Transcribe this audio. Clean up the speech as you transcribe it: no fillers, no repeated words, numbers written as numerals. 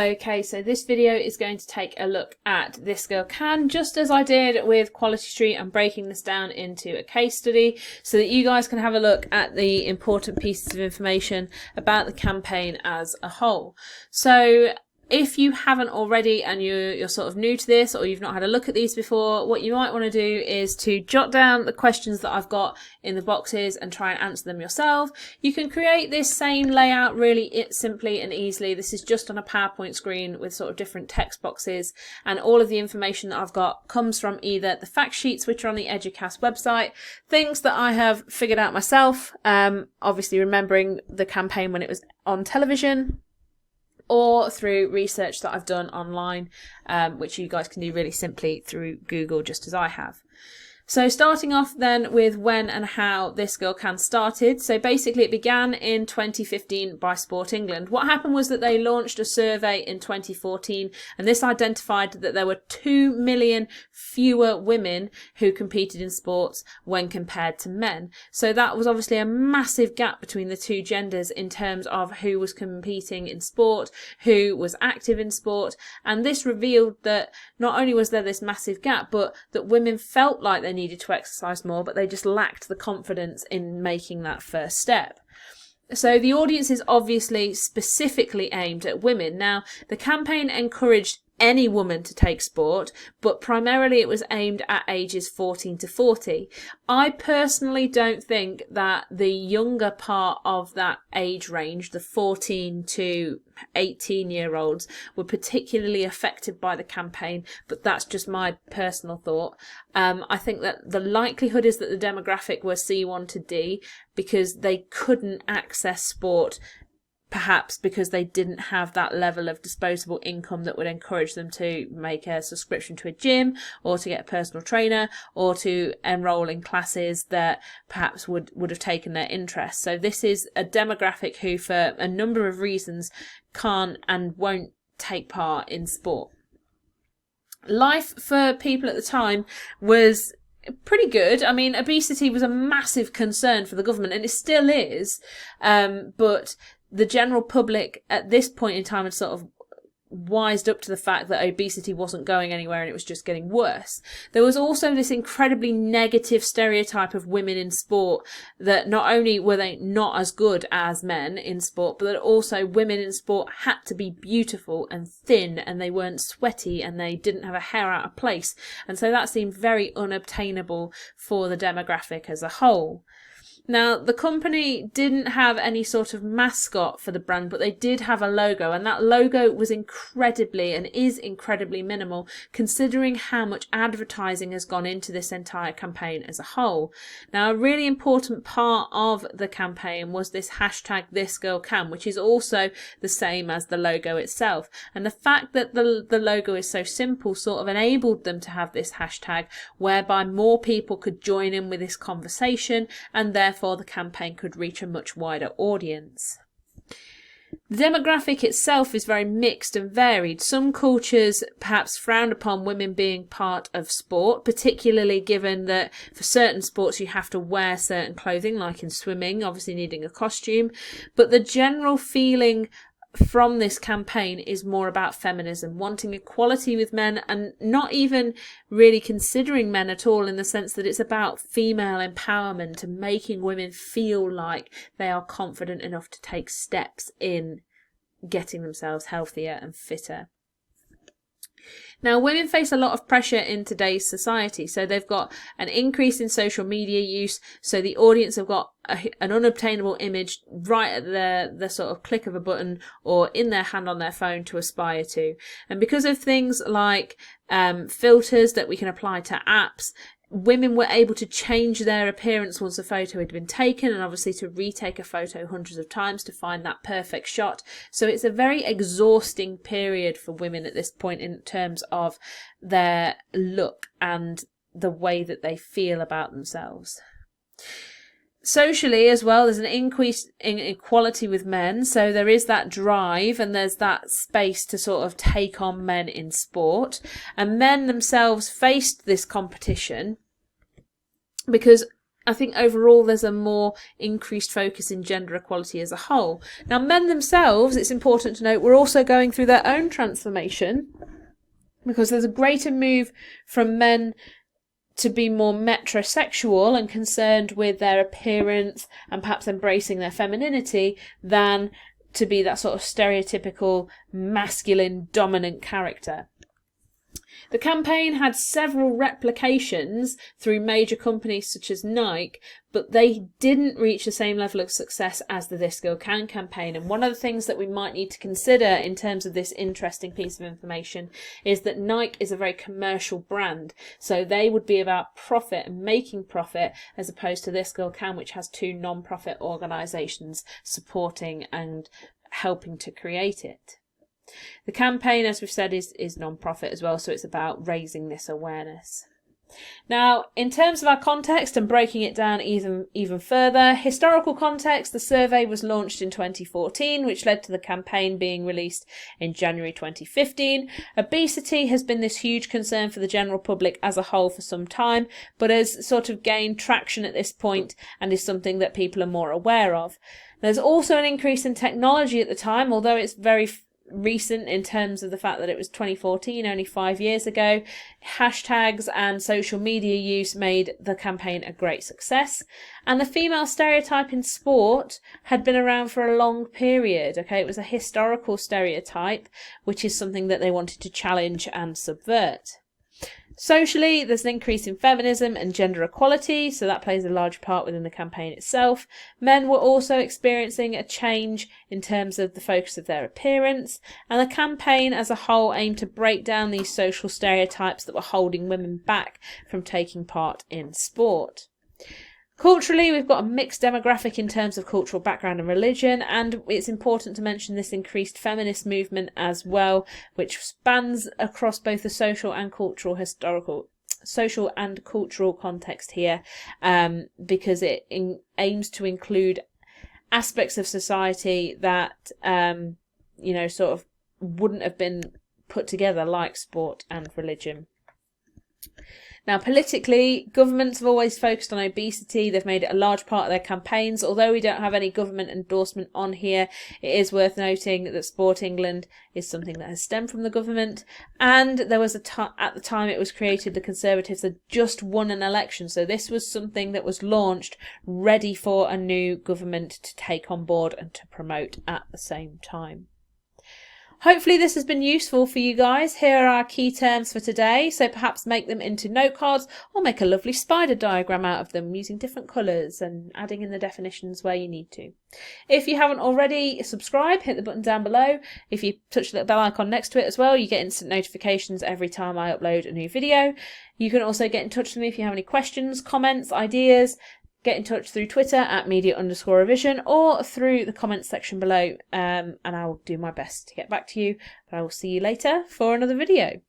Okay, so this video is going to take a look at This Girl Can, just as I did with Quality Street. I'm breaking this down into a case study so that you guys can have a look at the important pieces of information about the campaign as a whole. So if you haven't already and you're sort of new to this, or you've not had a look at these before, what you might want to do is to jot down the questions that I've got in the boxes and try and answer them yourself. You can create this same layout really simply and easily. This is just on a PowerPoint screen with sort of different text boxes, and all of the information that I've got comes from either the fact sheets, which are on the Educast website, things that I have figured out myself, obviously remembering the campaign when it was on television, or through research that I've done online, which you guys can do really simply through Google, just as I have. So starting off then with when and how This Girl Can started. So basically it began in 2015 by Sport England. What happened was that they launched a survey in 2014, and this identified that there were 2 million fewer women who competed in sports when compared to men. So that was obviously a massive gap between the two genders in terms of who was competing in sport, who was active in sport, and this revealed that not only was there this massive gap, but that women felt like they needed to exercise more, but they just lacked the confidence in making that first step. So the audience is obviously specifically aimed at women. Now, the campaign encouraged any woman to take sport, but primarily it was aimed at ages 14 to 40. I personally don't think that the younger part of that age range, the 14 to 18-year-olds, were particularly affected by the campaign, but that's just my personal thought. I think that the likelihood is that the demographic were C1 to D because they couldn't access sport, perhaps because they didn't have that level of disposable income that would encourage them to make a subscription to a gym, or to get a personal trainer, or to enroll in classes that perhaps would have taken their interest. So this is a demographic who, for a number of reasons, can't and won't take part in sport. Life for people at the time was pretty good. I mean, obesity was a massive concern for the government, and it still is, but the general public at this point in time had sort of wised up to the fact that obesity wasn't going anywhere and it was just getting worse. There was also this incredibly negative stereotype of women in sport, that not only were they not as good as men in sport, but that also women in sport had to be beautiful and thin, and they weren't sweaty, and they didn't have a hair out of place. And so that seemed very unobtainable for the demographic as a whole. Now, the company didn't have any sort of mascot for the brand, but they did have a logo, and that logo was incredibly and is incredibly minimal, considering how much advertising has gone into this entire campaign as a whole. Now, a really important part of the campaign was this hashtag This Girl Can, which is also the same as the logo itself. And the fact that the logo is so simple sort of enabled them to have this hashtag, whereby more people could join in with this conversation, and therefore the campaign could reach a much wider audience. The demographic itself is very mixed and varied. Some cultures perhaps frown upon women being part of sport, particularly given that for certain sports you have to wear certain clothing, like in swimming, obviously needing a costume. But the general feeling from this campaign is more about feminism, wanting equality with men, and not even really considering men at all, in the sense that it's about female empowerment and making women feel like they are confident enough to take steps in getting themselves healthier and fitter. Now, women face a lot of pressure in today's society, so they've got an increase in social media use, so the audience have got an unobtainable image right at the sort of click of a button or in their hand on their phone to aspire to. And because of things like filters that we can apply to apps, women were able to change their appearance once a photo had been taken, and obviously to retake a photo hundreds of times to find that perfect shot. So it's a very exhausting period for women at this point in terms of their look and the way that they feel about themselves. Socially as well, there's an increase in equality with men, so there is that drive and there's that space to sort of take on men in sport, and men themselves faced this competition because I think overall there's a more increased focus in gender equality as a whole. Now, men themselves, it's important to note, we're also going through their own transformation, because there's a greater move from men to be more metrosexual and concerned with their appearance and perhaps embracing their femininity than to be that sort of stereotypical masculine dominant character. The campaign had several replications through major companies such as Nike, but they didn't reach the same level of success as the This Girl Can campaign. And one of the things that we might need to consider in terms of this interesting piece of information is that Nike is a very commercial brand. So they would be about profit and making profit, as opposed to This Girl Can, which has two non-profit organisations supporting and helping to create it. The campaign, as we've said, is non-profit as well, so it's about raising this awareness. Now, in terms of our context and breaking it down even further, historical context, the survey was launched in 2014, which led to the campaign being released in January 2015. Obesity has been this huge concern for the general public as a whole for some time, but has sort of gained traction at this point and is something that people are more aware of. There's also an increase in technology at the time, although it's very recent in terms of the fact that it was 2014, only 5 years ago. Hashtags and social media use made the campaign a great success, and the female stereotype in sport had been around for a long period. Okay, it was a historical stereotype, which is something that they wanted to challenge and subvert. Socially, there's an increase in feminism and gender equality, so that plays a large part within the campaign itself. Men were also experiencing a change in terms of the focus of their appearance, and the campaign as a whole aimed to break down these social stereotypes that were holding women back from taking part in sport. Culturally, we've got a mixed demographic in terms of cultural background and religion, and it's important to mention this increased feminist movement as well, which spans across both the social and cultural context here, because it aims to include aspects of society that sort of wouldn't have been put together, like sport and religion. Now, politically, governments have always focused on obesity. They've made it a large part of their campaigns. Although we don't have any government endorsement on here, it is worth noting that Sport England is something that has stemmed from the government. And there was at the time it was created, the Conservatives had just won an election. So this was something that was launched ready for a new government to take on board and to promote at the same time. Hopefully this has been useful for you guys. Here are our key terms for today, so perhaps make them into note cards or make a lovely spider diagram out of them using different colours and adding in the definitions where you need to. If you haven't already, subscribe, hit the button down below. If you touch the little bell icon next to it as well, you get instant notifications every time I upload a new video. You can also get in touch with me if you have any questions, comments, ideas. Get in touch through Twitter at media_revision or through the comments section below, and I will do my best to get back to you. But I will see you later for another video.